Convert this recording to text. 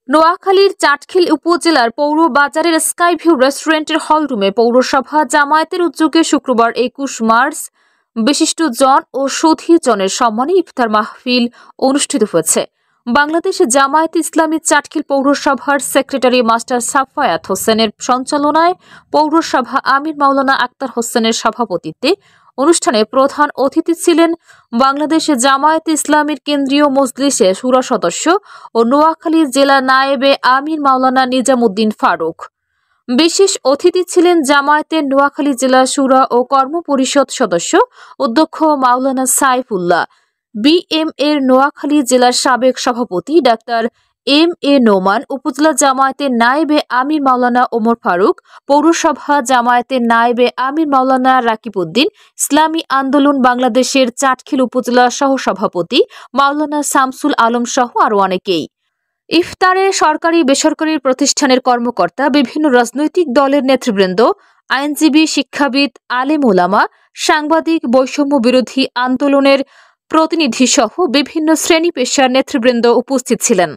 নোয়াখালীর চাটখিল উপজেলার পৌর বাজারের স্কাইভিউ রেস্টুরেন্টের হলরুমে পৌরসভা জামায়াতের উদ্যোগে শুক্রবার ২১ মার্চ বিশিষ্টজন ও সুধীজনের সম্মানে ইফতার মাহফিল অনুষ্ঠিত হয়েছে। বাংলাদেশ জামায়াত ইসলামী চাটখিল পৌরসভার সেক্রেটারি মাস্টার সাফায়াত হোসেনের সঞ্চালনায় পৌরসভা আমির মাওলানা আক্তার হোসেনের সভাপতিত্বে অনুষ্ঠানে প্রধান অতিথি ছিলেন বাংলাদেশ জামায়াত ইসলামীর কেন্দ্রীয় মজলিসের শুরা সদস্য ও নোয়াখালী জেলা নায়েবে আমির মাওলানা নিজামুদ্দিন ফারুক। বিশেষ অতিথি ছিলেন জামায়াতের নোয়াখালী জেলা শুরা ও কর্ম পরিষদ সদস্য অধ্যক্ষ মাওলানা সাইফুল্লাহ, বিএম এর নোয়াখালী জেলার সাবেক সভাপতি ডাক্তার এম.এ. নোমান, উপজেলা জামায়াতের নায়েবে আমির মাওলানা ওমর ফারুক, পৌরসভা জামায়াতের নায়েবে আমির মাওলানা রাকিবউদ্দিন, ইসলামী আন্দোলন বাংলাদেশের চাটখিল উপজেলা সহসভাপতি মাওলানা শামসুল আলম সহ আরও অনেকেই। ইফতারে সরকারি বেসরকারি প্রতিষ্ঠানের কর্মকর্তা, বিভিন্ন রাজনৈতিক দলের নেতৃবৃন্দ, আইনজীবী, শিক্ষাবিদ, আলেম ওলামা, সাংবাদিক, বৈষম্য বিরোধী আন্দোলনের প্রতিনিধি সহ বিভিন্ন শ্রেণী পেশার নেতৃবৃন্দ উপস্থিত ছিলেন।